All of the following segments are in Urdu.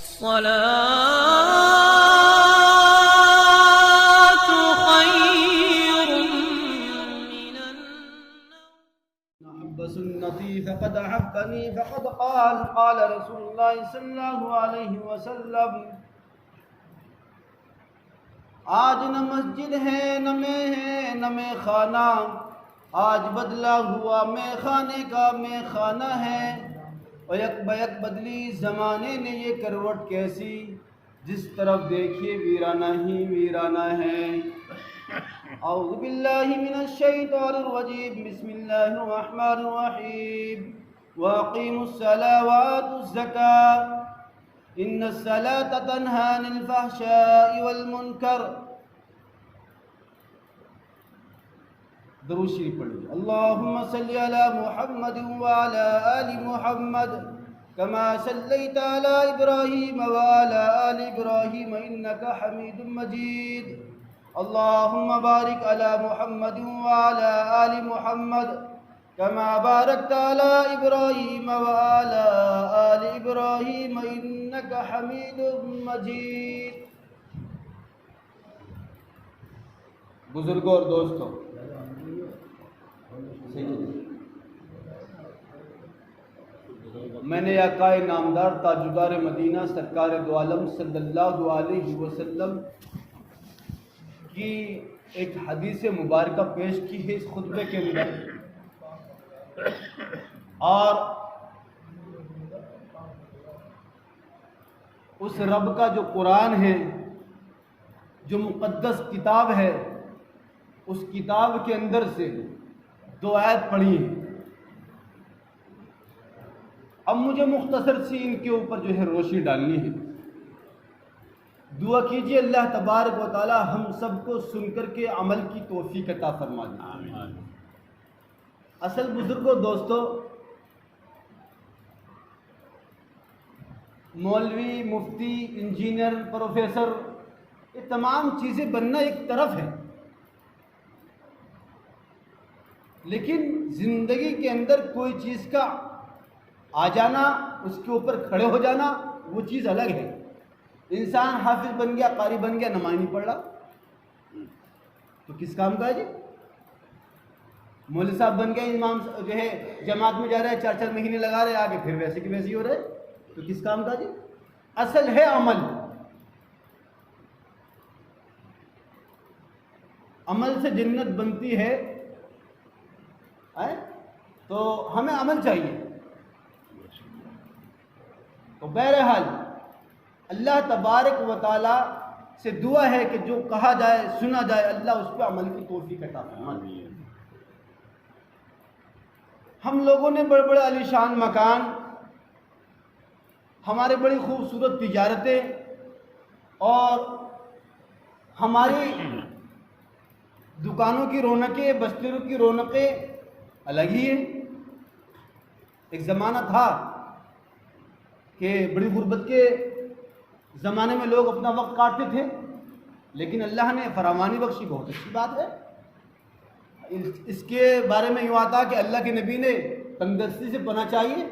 الصلاة خير من النوم. أحب سنتي فقد أحبني فقد قال رسول الله صلی اللہ علیہ وسلم آج نہ مسجد ہے نہ میں ہے نہ میں خانہ، آج بدلا ہوا میں خانے کا میں خانہ ہے، اور یک بیک بدلی زمانے نے یہ کروٹ کیسی، جس طرف دیکھیے ویرانہ ہی ویرانہ ہے۔ اعوذ باللہ من الشیطان الرجیم، بسم اللہ الرحمن الرحیم، واقیموا الصلاة وآتوا الزکاة ان الصلاة تنہی عن الفحشاء والمنکر۔ درود شریف پڑھیے۔ اللہم صلی علی محمد وعلی آل محمد کما صلیت علی ابراہیم وعلی آل ابراہیم انک حمید مجید۔ اللہم بارک علی محمد وعلی آل محمد کما بارکت علی ابراہیم وعلی آل ابراہیم انک حمید مجید۔ بزرگوں اور دوستوں، میں نے آقا نامدار تاجدار مدینہ سرکار دو عالم صلی اللہ علیہ وسلم کی ایک حدیث مبارکہ پیش کی ہے اس خطبے کے اندر، اور اس رب کا جو قرآن ہے، جو مقدس کتاب ہے، اس کتاب کے اندر سے دو آیت پڑھی ہیں۔ اب مجھے مختصر سی ان کے اوپر جو ہے روشنی ڈالنی ہے۔ دعا کیجئے اللہ تبارک و تعالی ہم سب کو سن کر کے عمل کی توفیق عطا فرما دے۔ اصل بزرگوں دوستوں، مولوی، مفتی، انجینئر، پروفیسر، یہ تمام چیزیں بننا ایک طرف ہے، لیکن زندگی کے اندر کوئی چیز کا آ جانا، اس کے اوپر کھڑے ہو جانا، وہ چیز الگ ہے۔ انسان حافظ بن گیا، قاری بن گیا، نماز نہیں پڑھ رہا تو کس کام کا ہے جی؟ مولوی صاحب بن گئے، امام جو ہے جماعت میں جا رہے ہیں، 4 مہینے لگا رہے، آگے پھر ویسے کی ویسے ہی ہو رہے، تو کس کام کا جی؟ اصل ہے عمل۔ عمل سے جنت بنتی ہے، تو ہمیں عمل چاہیے۔ تو بہرحال اللہ تبارک و تعالی سے دعا ہے کہ جو کہا جائے سنا جائے، اللہ اس پہ عمل کی توفیق عطا فرمائے۔ ہم لوگوں نے بڑے بڑے عالیشان مکان، ہمارے بڑی خوبصورت تجارتیں، اور ہماری دکانوں کی رونقیں، بستیوں کی رونقیں الگ ہی ہیں۔ ایک زمانہ تھا کہ بڑی غربت کے زمانے میں لوگ اپنا وقت کاٹتے تھے، لیکن اللہ نے فراوانی بخشی، بہت اچھی بات ہے۔ اس کے بارے میں یوں آتا کہ اللہ کے نبی نے تنگدستی سے پناہ چاہیے،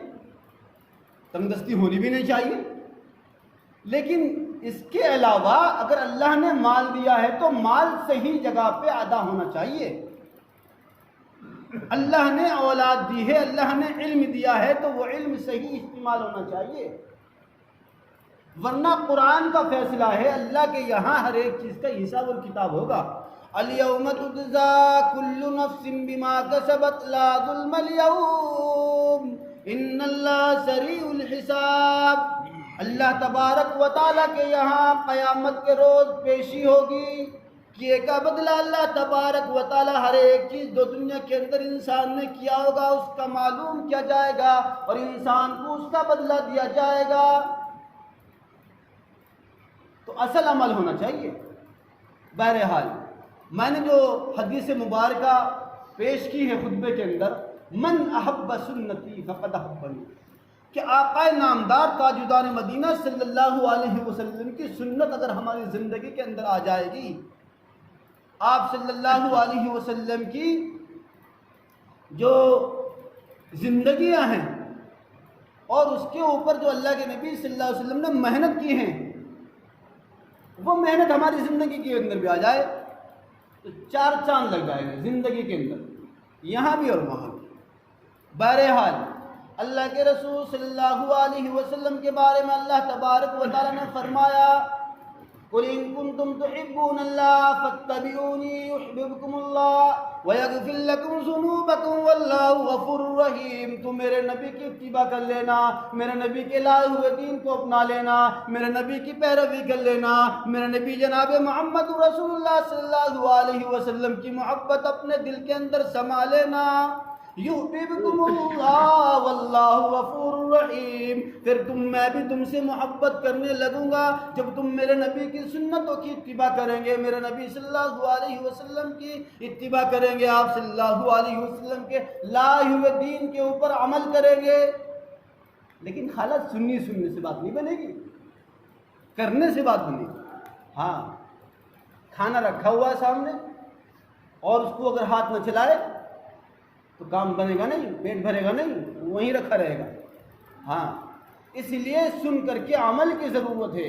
تنگدستی ہونی بھی نہیں چاہیے، لیکن اس کے علاوہ اگر اللہ نے مال دیا ہے تو مال صحیح جگہ پہ ادا ہونا چاہیے۔ اللہ نے اولاد دی ہے، اللہ نے علم دیا ہے تو وہ علم صحیح استعمال ہونا چاہیے، ورنہ قرآن کا فیصلہ ہے اللہ کے یہاں ہر ایک چیز کا حساب اور کتاب ہوگا۔ الیوم تجزا کل نفس بما کسبت لا ظلم اليوم ان اللہ سریع الحساب۔ اللہ تبارک و تعالیٰ کے یہاں قیامت کے روز پیشی ہوگی کہ ایک کا بدلہ اللہ تبارک و تعالیٰ ہر ایک چیز جو دنیا کے اندر انسان نے کیا ہوگا اس کا معلوم کیا جائے گا، اور انسان کو اس کا بدلہ دیا جائے گا۔ تو اصل عمل ہونا چاہیے۔ بہرحال میں نے جو حدیث مبارکہ پیش کی ہے خطبے کے اندر، من احب سنتی فقد احبنی، کہ آقا نامدار تاجدار مدینہ صلی اللہ علیہ وسلم کی سنت اگر ہماری زندگی کے اندر آ جائے گی، آپ صلی اللہ علیہ وسلم کی جو زندگیاں ہیں اور اس کے اوپر جو اللہ کے نبی صلی اللہ علیہ وسلم نے محنت کی ہیں وہ محنت ہماری زندگی کے اندر بھی آ جائے تو 4 چاند لگ جائے گا زندگی کے اندر، یہاں بھی اور وہاں بھی۔ بہرحال اللہ کے رسول صلی اللہ علیہ وسلم کے بارے میں اللہ تبارک و تعالیٰ نے فرمایا قُلْ إِن كُنتُمْ تُحِبُّونَ اللَّهَ فَاتَّبِعُونِي يُحْبِبْكُمُ اللَّهُ وَيَغْفِرْ لَكُمْ ذُنُوبَكُمْ وَاللَّهُ غَفُورٌ رَحِيمٌ۔ تم میرے نبی کی اتباع کر لینا، میرے نبی کے لائے ہوئے دین کو اپنا لینا، میرے نبی کی پیروی کر لینا، میرے نبی جناب محمد رسول اللہ صلی اللہ علیہ وسلم کی محبت اپنے دل کے اندر سما لینا۔ یحببکم اللہ واللہ غفور رحیم، پھر میں بھی تم سے محبت کرنے لگوں گا جب تم میرے نبی کی سنتوں کی اتباع کریں گے، میرے نبی صلی اللہ علیہ وسلم کی اتباع کریں گے، آپ صلی اللہ علیہ وسلم کے لائے ہوئے دین کے اوپر عمل کریں گے۔ لیکن حالت سننے سے بات نہیں بنے گی، کرنے سے بات بنے گی۔ ہاں، کھانا رکھا ہوا ہے سامنے اور اس کو اگر ہاتھ نہ چلائے تو کام بنے گا نہیں، پیٹ بھرے گا نہیں، وہیں رکھا رہے گا۔ ہاں، اس لیے سن کر کے عمل کی ضرورت ہے۔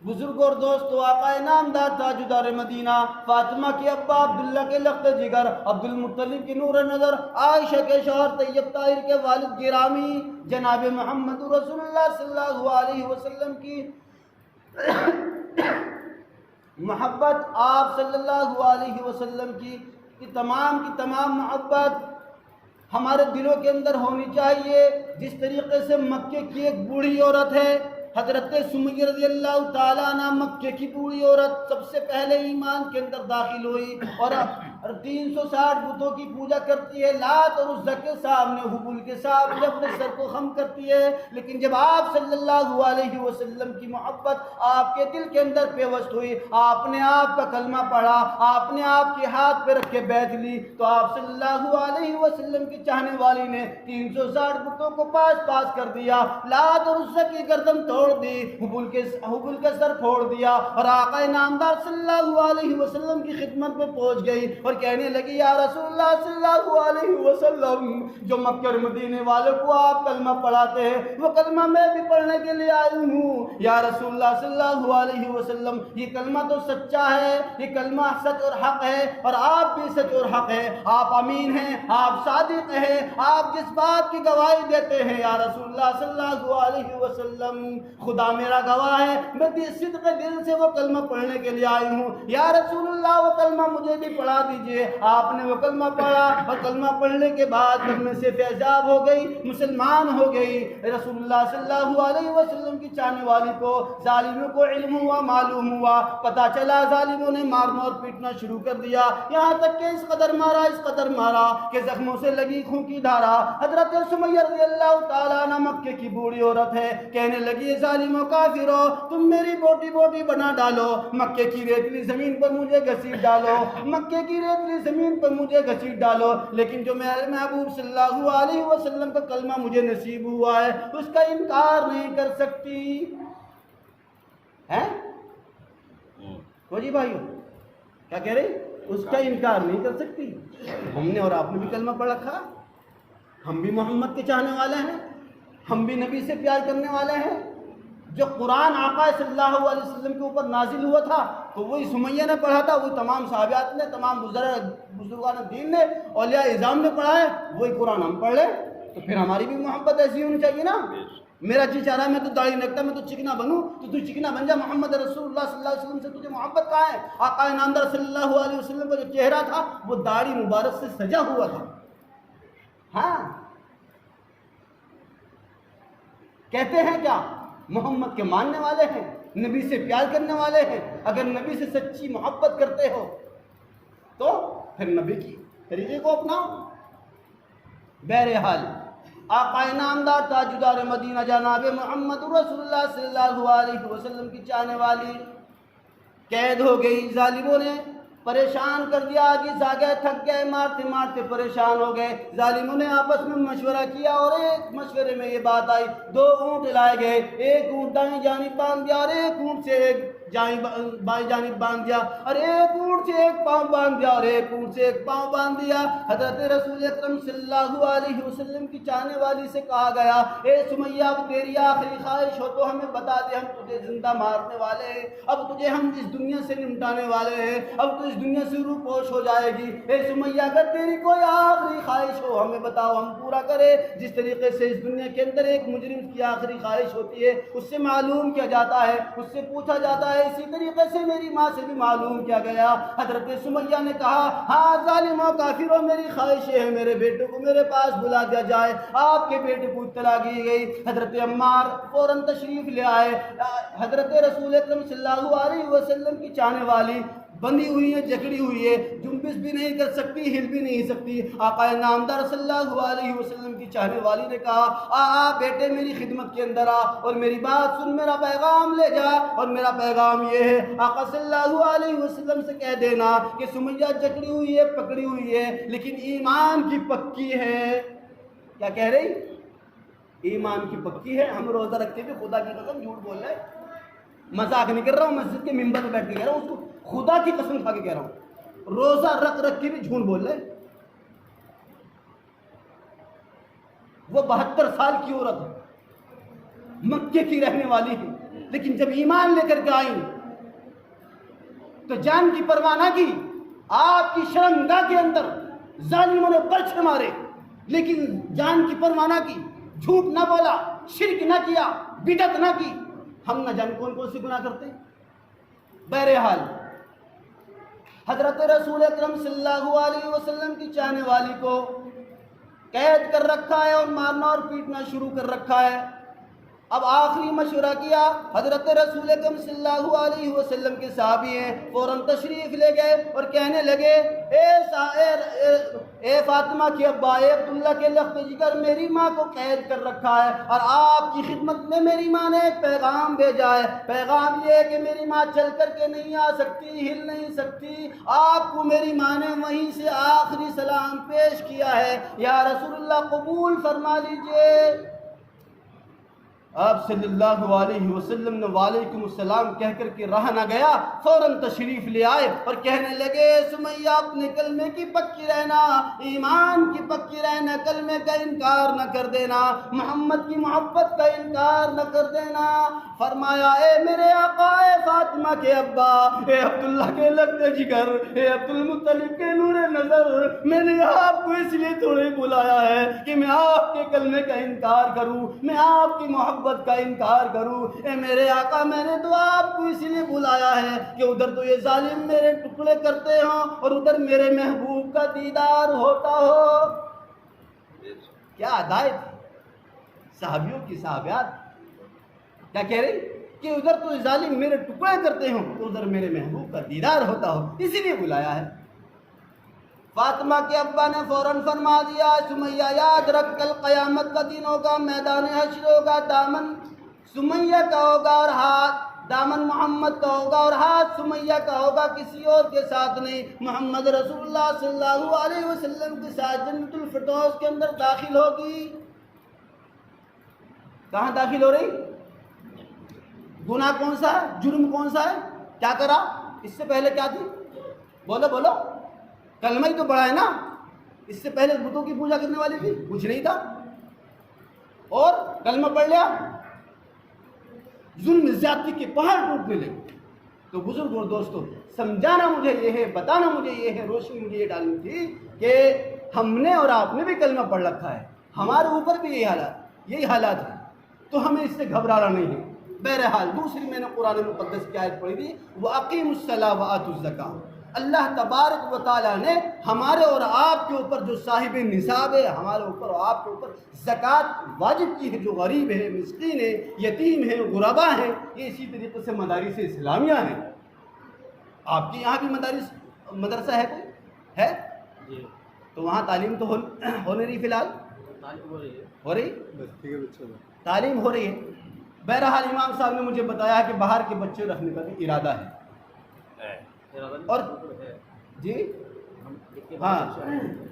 بزرگ اور دوستو، آقا نامدار تاجدار مدینہ، فاطمہ کے ابا عبداللہ کے لخت جگر، عبد المطلب کی نور نظر، عائشہ کے شوہر طیب طاہر کے والد گرامی جناب محمد رسول اللہ صلی اللہ علیہ وسلم کی محبت، آپ صلی اللہ علیہ وسلم کی تمام محبت ہمارے دلوں کے اندر ہونی چاہیے۔ جس طریقے سے مکے کی ایک بوڑھی عورت ہے، حضرت سمیہ رضی اللہ تعالیٰ عنہ، مکے کی بوڑھی عورت سب سے پہلے ایمان کے اندر داخل ہوئی اور 360 بتوں کی پوجا کرتی ہے، لات اور عزا کے سامنے، حبل کے سامنے اپنے سر کو خم کرتی ہے۔ لیکن جب آپ صلی اللہ علیہ وسلم کی محبت آپ کے دل کے اندر پیوست ہوئی، آپ نے آپ کا کلمہ پڑھا، آپ نے آپ کے ہاتھ پہ رکھ کے بیعت لی، تو آپ صلی اللہ علیہ وسلم کی چاہنے والی نے 360 بتوں کو پاس کر دیا، لات اور عزا کی گردن توڑ دی، حبل کا سر پھوڑ دیا، اور آقا نامدار صلی اللہ علیہ وسلم کی خدمت میں پہنچ گئی اور کہنے لگی یا رسول اللہ صلی اللہ علیہ وسلم، جو مکہ اور مدینے والوں کو آپ کلمہ پڑھاتے ہیں وہ کلمہ میں بھی پڑھنے کے لیے آئی ہوں۔ یا رسول اللہ صلی اللہ علیہ وسلم، یہ کلمہ تو سچا ہے، یہ کلمہ سچ اور حق ہے، اور آپ بھی سچ اور حق ہے، آپ امین ہیں، آپ صادق ہیں، آپ جس بات کی گواہی دیتے ہیں یا رسول اللہ صلی اللہ علیہ وسلم، خدا میرا گواہ ہے، میں صدق دل سے وہ کلمہ پڑھنے کے لیے آئی ہوں، یا رسول اللہ وہ کلمہ مجھے بھی پڑھا دیجئے۔ آپ نے وہ کلمہ پڑھا اور کلمہ پڑھنے کے بعد کلمے سے فیضاب ہو گئی، مسلمان ہو گئی۔ رسول اللہ صلی اللہ علیہ وسلم کی چاہنے والی کو، ظالموں کو علم ہوا، معلوم ہوا، پتہ چلا، ظالموں نے مارنا اور پیٹنا شروع کر دیا، یہاں تک کہ اس قدر مارا کہ زخموں سے لگی خون کی دھارا۔ حضرت سمیہ رضی اللہ تعالیٰ عنہ مکے کی بوڑھی عورت ہے، کہنے لگی ظالموں کافروں، تم میری بوٹی بنا ڈالو، مکے کی ریتلی زمین پر مجھے گھسیٹ ڈالو، مکے کی ریتلی زمین پر مجھے گھسیٹ ڈالو، لیکن جو میرے محبوب صلی اللہ علیہ وسلم کا کلمہ مجھے نصیب ہوا ہے اس کا انکار نہیں کر سکتی ہے۔ جی بھائیو کیا کہہ رہے، اس کا انکار نہیں کر سکتی۔ ہم نے اور آپ نے بھی کلمہ پڑھ رکھا، ہم بھی محمد کے چاہنے والے ہیں، ہم بھی نبی سے پیار کرنے والے ہیں۔ جو قرآن آقا صلی اللہ علیہ وسلم کے اوپر نازل ہوا تھا تو وہی سمیہ نے پڑھا تھا، وہی تمام صحابیات نے، تمام بزرگان دین نے، اولیاء اعظام نے پڑھا ہے، وہی قرآن ہم پڑھ لیں تو پھر ہماری بھی محبت ایسی ہونی چاہیے نا۔ میرا جی چاہ رہا ہے میں تو داڑھی رکھتا، میں تو چکنا بنوں، تو چکنا بن جا۔ محمد رسول اللہ صلی اللہ علیہ وسلم سے تجھے محبت کہاں ہے؟ آقا نامدار صلی اللہ علیہ وسلم کا جو چہرہ تھا وہ داڑھی مبارک سے سجا ہوا تھا۔ ہاں، کہتے ہیں کیا محمد کے ماننے والے ہیں، نبی سے پیار کرنے والے ہیں۔ اگر نبی سے سچی محبت کرتے ہو تو پھر نبی کی طریقے کو اپناؤ۔ بہرحال آقا نامدار تاجدار مدینہ جناب محمد رسول اللہ صلی اللہ علیہ وسلم کی چاہنے والی قید ہو گئی، ظالموں نے پریشان کر دیا، آگے جاگے تھک گئے، مارتے پریشان ہو گئے۔ ظالموں نے آپس میں مشورہ کیا اور ایک مشورے میں یہ بات آئی، 2 اونٹ لائے گئے، ایک اونٹ دائیں جانب باندھ دیا اور ایک اونٹ سے ایک بائیں جانب باندھ دیا، اور ایک اونٹ سے ایک پاؤں باندھ دیا اور ایک اونٹ سے ایک پاؤں باندھ دیا۔ حضرت رسول اکرم صلی اللہ علیہ وسلم کی چاہنے والی سے کہا گیا اے سمیہ اب تیری آخری خواہش ہو تو ہمیں بتا دے, ہم تجھے زندہ مارنے والے ہیں, اب تجھے ہم اس دنیا سے نمٹانے والے ہیں, اب تو اس دنیا سے روح پوش ہو جائے گی. اے سمیہ اگر تیری کوئی آخری خواہش ہو ہمیں بتاؤ, ہم پورا کرے. جس طریقے سے اس دنیا کے اندر ایک مجرم کی آخری خواہش ہوتی ہے اس سے معلوم کیا جاتا ہے, اس سے پوچھا جاتا ہے, اسی طریقے سے میری ماں سے بھی معلوم کیا گیا. حضرت سمیہ نے کہا ہاں ظالموں کافروں, میری خواہش یہ ہے میرے بیٹے کو میرے پاس بلا دیا جائے. آپ کے بیٹے کو اطلاع کی گئی. حضرت عمار فوراً تشریف لے آئے. حضرت رسول اکرم صلی اللہ علیہ وسلم کی چاہنے والی بندھی ہوئی ہے, جکڑی ہوئی ہے, جنبش بھی نہیں کر سکتی, ہل بھی نہیں سکتی. آقا نامدار صلی اللہ علیہ وسلم کی چاہنے والی نے کہا بیٹے میری خدمت کے اندر آ اور میری بات سن, میرا پیغام لے جا. اور میرا پیغام یہ ہے آقا صلی اللہ علیہ وسلم سے کہہ دینا کہ سمیہ جکڑی ہوئی ہے, پکڑی ہوئی ہے, لیکن ایمان کی پکی ہے. کیا کہہ رہی؟ ایمان کی پکی ہے. ہم روزہ رکھتے بھی خدا کی قسم جھوٹ بول رہے, مذاق نہیں کر رہا ہوں, مسجد کے ممبر پہ بیٹھ کے کہہ رہا ہوں, اس کو خدا کی قسم کھا کے کہہ رہا ہوں, روزہ رکھ کے بھی جھوٹ بول رہے. وہ 72 سال کی عورت مکے کی رہنے والی ہے, لیکن جب ایمان لے کر کے آئی تو جان کی پرواہ نہ کی. آپ کی شرمگاہ کے اندر ظالموں نے پرچھ مارے, لیکن جان کی پرواہ نہ کی, جھوٹ نہ بولا, شرک نہ کیا, بدعت نہ کی. ہم نہ جانے کون کون سی گناہ کرتے. بہرحال حضرت رسول اکرم صلی اللہ علیہ وسلم کی چاہنے والی کو قید کر رکھا ہے اور مارنا اور پیٹنا شروع کر رکھا ہے. اب آخری مشورہ کیا. حضرت رسول اکرم صلی اللہ علیہ وسلم کے صحابی ہیں, فوراً تشریف لے گئے اور کہنے لگے اے فاطمہ کے ابا, اے عبداللہ کے لخت جگر, میری ماں کو قید کر رکھا ہے اور آپ کی خدمت میں میری ماں نے ایک پیغام بھیجا ہے. پیغام یہ ہے کہ میری ماں چل کر کے نہیں آ سکتی, ہل نہیں سکتی. آپ کو میری ماں نے وہیں سے آخری سلام پیش کیا ہے, یا رسول اللہ قبول فرما لیجئے. آپ صلی اللہ علیہ وسلم نے وعلیکم السلام کہہ کر کے رہا نہ گیا, فوراً تشریف لے آئے اور کہنے لگے سمیہ اپنے کلمے کی پکی رہنا, ایمان کی پکی رہنا, کلمے کا انکار نہ کر دینا, محمد کی محبت کا انکار نہ کر دینا. فرمایا اے میرے آقا, اے فاطمہ کے ابا, اے عبداللہ کے لگتے جگر, اے عبد المطلب کے نور نظر, میں نے آپ کو اس لیے تھوڑے بلایا ہے کہ میں آپ کے کلمے کا انکار کروں, میں آپ کی محبت کا انکار کروں. اے میرے آقا, میں نے تو آپ کو اسی لیے بلایا ہے کہ ادھر تو یہ ظالم میرے ٹکڑے کرتے ہوں اور ادھر میرے محبوب کا دیدار ہوتا ہو. کیا ہدایت صحابیوں کی, صحابیات کیا کہہ رہی کہ ادھر تو ظالم میرے ٹکڑے کرتے ہوں تو ادھر میرے محبوب کا دیدار ہوتا ہو, اسی لیے بلایا ہے. فاطمہ کے ابا نے فوراً فرما دیا سمیہ یاد رکھ, کل قیامت کا دن ہوگا, میدان حشر ہوگا, دامن سمیہ کا ہوگا اور ہاتھ دامن محمد کا ہوگا اور ہاتھ سمیہ کا ہوگا, کسی اور کے ساتھ نہیں. محمد رسول اللہ صلی اللہ علیہ وسلم کے ساتھ جنت الفردوس کے اندر داخل ہوگی. کہاں داخل ہو رہی؟ گناہ کون سا ہے, جرم کون سا ہے, کیا کرا, اس سے پہلے کیا تھی, بولو بولو, کلمہ ہی تو بڑا ہے نا. اس سے پہلے بتوں کی پوجا کرنے والی تھی, کچھ نہیں تھا, اور کلمہ پڑھ لیا, ظلم زیادتی کے پہاڑ ٹوٹنے لگے. تو بزرگ اور دوستوں, سمجھانا مجھے یہ ہے, بتانا مجھے یہ ہے, روشنی مجھے یہ ڈالنی تھی کہ ہم نے اور آپ نے بھی کلمہ پڑھ رکھا ہے, ہمارے اوپر بھی یہی حالات ہیں, تو ہمیں اس سے گھبرانا نہیں ہے. بہرحال دوسری میں نے قرآن مقدس کی آیت پڑھی تھی, وَأَقِيمُوا الصَّلَاةَ وَآتُوا الزَّكَاةَ. اللہ تبارک و تعالیٰ نے ہمارے اور آپ کے اوپر جو صاحب نصاب ہے, ہمارے اوپر اور آپ کے اوپر زکوٰۃ واجب کی ہے. جو غریب ہے, مسکین ہے, یتیم ہے, غربا ہیں, یہ اسی طریقے سے مدارس اسلامیہ ہیں. آپ کے یہاں بھی مدرسہ ہے کوئی ہے جی؟ تو وہاں تعلیم تو ہو نہیں رہی, فی الحال ہو رہی تعلیم ہو رہی ہے. بہرحال امام صاحب نے مجھے بتایا کہ باہر کے بچے رکھنے کا بھی ارادہ ہے. اور جی ہاں,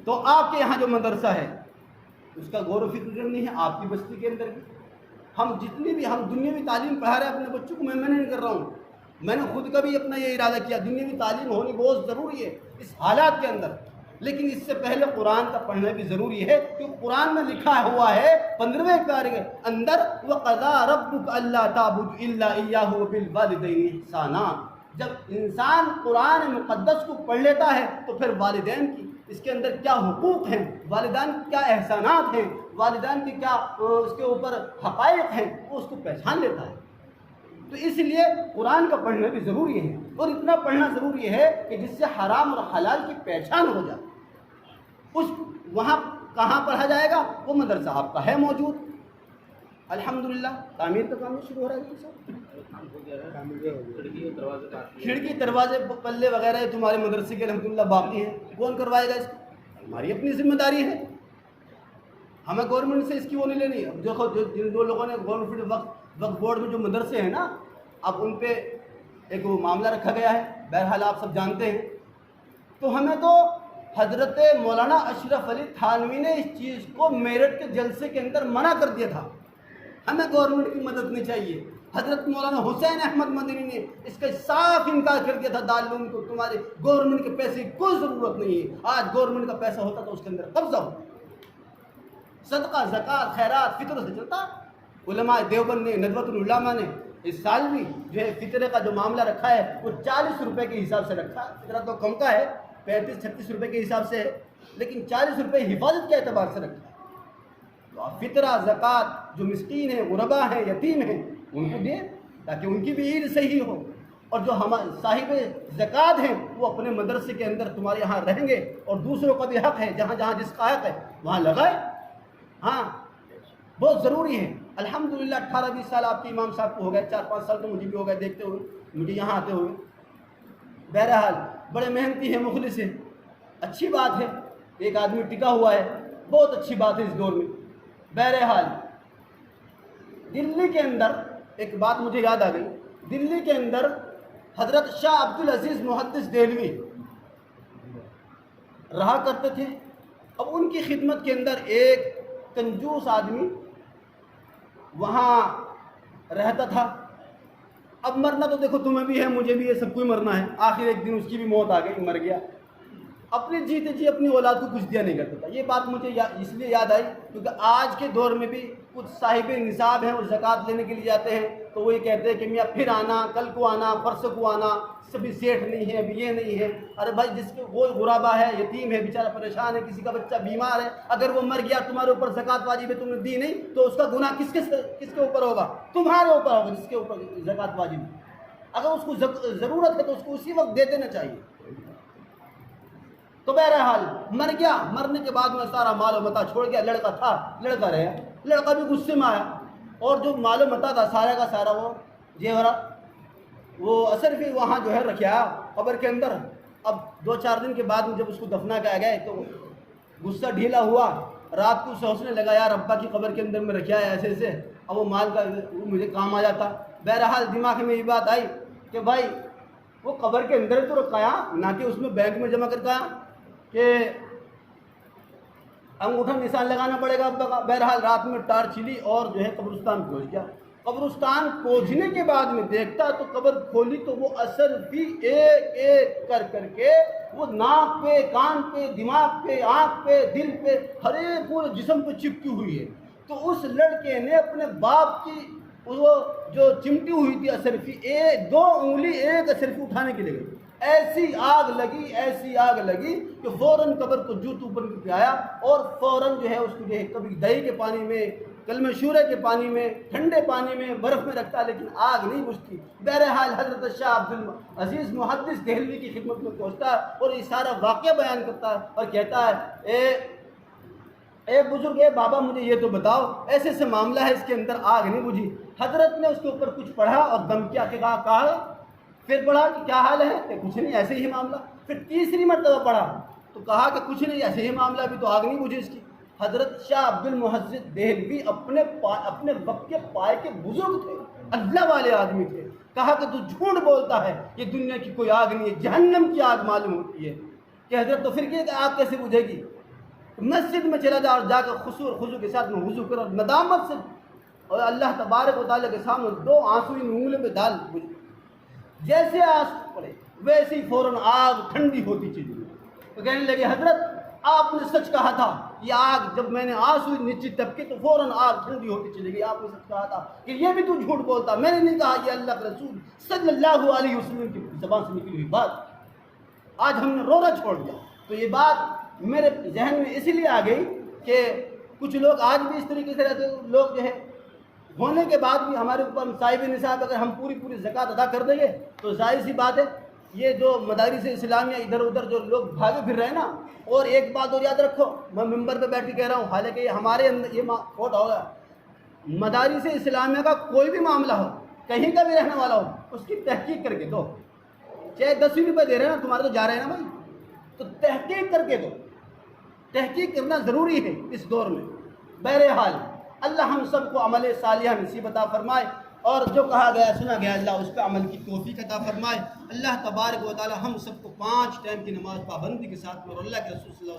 تو آپ کے یہاں جو مدرسہ ہے اس کا غور و فکر کرنی ہے آپ کی بستی کے اندر بھی. ہم جتنی بھی ہم دنیاوی تعلیم پڑھا رہے ہیں اپنے بچوں کو, میں نہیں کر رہا ہوں, میں نے خود کا بھی اپنا یہ ارادہ کیا, دنیاوی تعلیم ہونی بہت ضروری ہے اس حالات کے اندر, لیکن اس سے پہلے قرآن کا پڑھنا بھی ضروری ہے، کیونکہ قرآن میں لکھا ہوا ہے 15ویں پارے کے اندر وَقَضَىٰ رَبُّكَ أَلَّا تَعْبُدُوا إِلَّا إِيَّاهُ وَبِالْوَالِدَيْنِ إِحْسَانًا۔ جب انسان قرآن مقدس کو پڑھ لیتا ہے تو پھر والدین کی اس کے اندر کیا حقوق ہیں، والدین کی کیا احسانات ہیں، والدین کی کیا اس کے اوپر حقائق ہیں، وہ اس کو پہچان لیتا ہے۔ تو اس لیے قرآن کا پڑھنا بھی ضروری ہے، اور اتنا پڑھنا ضروری ہے کہ جس سے حرام اور حلال کی پہچان ہو جائے۔ وہاں کہاں پڑھا جائے گا؟ وہ مدرسہ آپ کا ہے موجود، الحمدللہ تعمیر کا کام شروع ہو رہا ہے۔ کھڑکی دروازے پلے وغیرہ تمہارے مدرسے کے الحمدللہ باقی ہیں، کون کروائے گا اس کو؟ ہماری اپنی ذمہ داری ہے، ہمیں گورنمنٹ سے اس کی وہ نہیں لینی۔ اب دیکھو جن دو لوگوں نے گورنمنٹ وقف بورڈ میں جو مدرسے ہیں نا، اب ان پہ ایک وہ معاملہ رکھا گیا ہے، بہرحال آپ سب جانتے ہیں۔ تو ہمیں تو حضرت مولانا اشرف علی تھانوی نے اس چیز کو میرٹھ کے جلسے کے اندر منع کر دیا تھا، ہمیں گورنمنٹ کی مدد نہیں چاہیے۔ حضرت مولانا حسین احمد مدنی نے اس کا صاف انکار کر دیا تھا، دارالعلوم کو تمہارے گورنمنٹ کے پیسے کی کوئی ضرورت نہیں ہے۔ آج گورنمنٹ کا پیسہ ہوتا تو اس کے اندر قبضہ ہو، صدقہ زکوٰۃ خیرات فطر سے چلتا۔ علماء دیوبند نے، ندوۃ العلماء نے اس سال بھی جو ہے فطرے کا جو معاملہ رکھا ہے وہ 40 روپے کے حساب سے رکھا ہے۔ فطرہ تو کم کا ہے، 35-36 روپے کے حساب سے ہے، لیکن 40 روپے حفاظت کے اعتبار سے رکھا ہے۔ تو فطرہ زکوٰۃ جو مسکین ہیں، غربا ہیں، یتیم ہیں، ان کو دیں تاکہ ان کی بھی عید صحیح ہو۔ اور جو صاحب زکوٰۃ ہیں وہ اپنے مدرسے کے اندر تمہارے یہاں رہیں گے، اور دوسروں کا بھی حق ہے، جہاں جہاں جس کا حق ہے وہاں لگائے۔ ہاں بہت ضروری ہے۔ الحمدللہ 18-20 سال آپ کے امام صاحب کو ہو گئے، 4-5 سال تو مجھے بھی ہو گئے دیکھتے ہوئے، مجھے یہاں آتے ہوئے۔ بہرحال بڑے محنتی ہیں، مخلص ہیں، اچھی بات ہے، ایک آدمی ٹکا ہوا ہے، بہت اچھی بات ہے اس دور میں۔ بہرحال دلی کے اندر ایک بات مجھے یاد آ گئی، دلی کے اندر حضرت شاہ عبدالعزیز محدث دہلوی رہا کرتے تھے۔ اب ان کی خدمت کے اندر ایک کنجوس آدمی وہاں رہتا تھا۔ اب مرنا تو دیکھو تمہیں بھی ہے، مجھے بھی ہے، سب کو ہی مرنا ہے، آخر ایک دن اس کی بھی موت آ گئی، مر گیا۔ اپنے جیتے جی اپنی اولاد کو کچھ دیا نہیں کرتا تھا۔ یہ بات مجھے اس لیے یاد آئی کیونکہ آج کے دور میں بھی کچھ صاحب نصاب ہیں، وہ زکوٰۃ لینے کے لیے جاتے ہیں تو وہ یہ کہتے ہیں کہ میاں پھر آنا، کل کو آنا، پرسوں کو آنا، سبھی سیٹھ نہیں ہے، ابھی یہ نہیں ہے۔ ارے بھائی جس کے وہ غربا ہے، یتیم ہے، بیچارہ پریشان ہے، کسی کا بچہ بیمار ہے، اگر وہ مر گیا تمہارے اوپر زکوٰۃ واجب ہے، تم نے دی نہیں تو اس کا گناہ کس کے اوپر ہوگا؟ تمہارے اوپر ہوگا جس کے اوپر زکوٰۃ واجب ہے۔ اگر اس کو ضرورت ہے تو اس کو اسی وقت دے دینا چاہیے۔ تو بہرحال مر گیا، مرنے کے بعد میں سارا مال و متا چھوڑ گیا، لڑکا تھا، لڑکا رہا، لڑکا بھی غصے میں آیا، اور جو مال و متا تھا سارا کا سارا وہ جیورات وہ اثر بھی وہاں جو ہے رکھا قبر کے اندر۔ اب 2-4 دن کے بعد جب اس کو دفنا کیا گئے تو غصہ ڈھیلا ہوا، رات کو سوچنے لگا یار ابا کی قبر کے اندر میں رکھا ہے ایسے ایسے، اب وہ مال کا وہ مجھے کام آ جاتا۔ بہرحال دماغ میں یہ بات آئی کہ بھائی وہ قبر کے اندر تو رکھایا، نہ کہ اس میں بینک میں جمع کرتا کہ انگوٹھا نشان لگانا پڑے گا ابا کا۔ بہرحال رات میں ٹارچ چلی اور جو ہے قبرستان پہنچ گیا۔ قبرستان پہنچنے کے بعد میں دیکھتا تو قبر کھولی تو وہ اثر بھی ایک ایک کر کے وہ ناک پہ، کان پہ، دماغ پہ، آنکھ پہ، دل پہ، ہر ایک پورے جسم پہ چپکی ہوئی ہے۔ تو اس لڑکے نے اپنے باپ کی وہ جو چمٹی ہوئی تھی اثرفی، 2 انگلی ایک اثرفی اٹھانے کے لیے گئی، ایسی آگ لگی کہ فوراً قبر کو جوت اوپر کے آیا اور فوراً جو ہے اس کو جو ہے کبھی دہی کے پانی میں، کلمہ شورے کے پانی میں، ٹھنڈے پانی میں، برف میں رکھتا لیکن آگ نہیں بجھتی۔ بہرحال حضرت شاہ عبدالعزیز محدث دہلوی کی خدمت میں پہنچتا ہے اور یہ سارا واقعہ بیان کرتا ہے اور کہتا ہے اے بزرگ، اے بابا مجھے یہ تو بتاؤ، ایسے ایسے معاملہ ہے، اس کے اندر آگ نہیں بجھی۔ حضرت نے اس کے اوپر کچھ پڑھا اور دم کیا کہ کہا، پھر پڑھا کہ کیا حال ہے کہ کچھ نہیں، ایسے ہی معاملہ۔ پھر تیسری مرتبہ پڑھا تو کہا کہ کچھ نہیں، ایسے ہی معاملہ، بھی تو آگ نہیں بجھی اس کی۔ حضرت شاہ عبدالمحدث دہلوی اپنے وقت کے پائے کے بزرگ تھے، اللہ والے آدمی تھے۔ کہا کہ تو جھوٹ بولتا ہے، یہ دنیا کی کوئی آگ نہیں ہے، جہنم کی آگ معلوم ہوتی ہے۔ کہ حضرت تو پھر کہ آگ کیسے بجھے گی؟ مسجد میں چلا جا اور جا کر خضوع کے ساتھ میں وضو کر اور ندامت سے اور اللہ تبارک و تعالیٰ کے سامنے 2 آنسو انگلیوں پہ ڈال، جیسے آنسو پڑے ویسے ہی فوراً آگ ٹھنڈی ہوتی چلی۔ تو کہنے لگے حضرت آپ نے سچ کہا تھا، یہ آگ جب میں نے آنسو نیچے ٹپکے تو فوراً آگ ٹھنڈی ہوتی چلی گئی. آپ نے سچ کہا تھا کہ یہ بھی تو جھوٹ بولتا. میں نے نہیں کہا، یہ اللہ کے رسول صلی اللہ علیہ وسلم کی زبان سے نکلی ہوئی بات. آج ہم نے رونا چھوڑ دیا. تو یہ بات میرے ذہن میں اسی لیے آ گئی کہ کچھ لوگ آج بھی اس طریقے سے رہتے. لوگ جو ہے ہونے کے بعد بھی ہمارے اوپر صاحب نصاب اگر ہم پوری زکوٰۃ ادا کر دیں گے تو ظاہر سی بات ہے یہ جو مدارس اسلامیہ ادھر ادھر جو لوگ بھاگے پھر رہے ہیں نا. اور ایک بات اور یاد رکھو، میں ممبر پہ بیٹھ کے کہہ رہا ہوں، حالانکہ یہ ہمارے اندر یہ کھوٹ ہوگا. مدارس اسلامیہ کا کوئی بھی معاملہ ہو، کہیں کا بھی رہنے والا ہو، اس کی تحقیق کر کے دو. چاہے 10 روپے دے رہے ہیں نا، تمہارے تو جا رہے ہیں نا بھائی، تو تحقیق کر کے دو. تحقیق کرنا ضروری ہے اس دور میں. بہرحال اللہ ہم سب کو عمل صالحہ نصیب عطا فرمائے، اور جو کہا گیا سنا گیا اللہ اس پہ عمل کی توفیق عطا فرمائے. اللہ تبارک و تعالی ہم سب کو 5 ٹائم کی نماز پابندی کے ساتھ، اور اللہ کے رسول صلی اللہ علیہ وسلم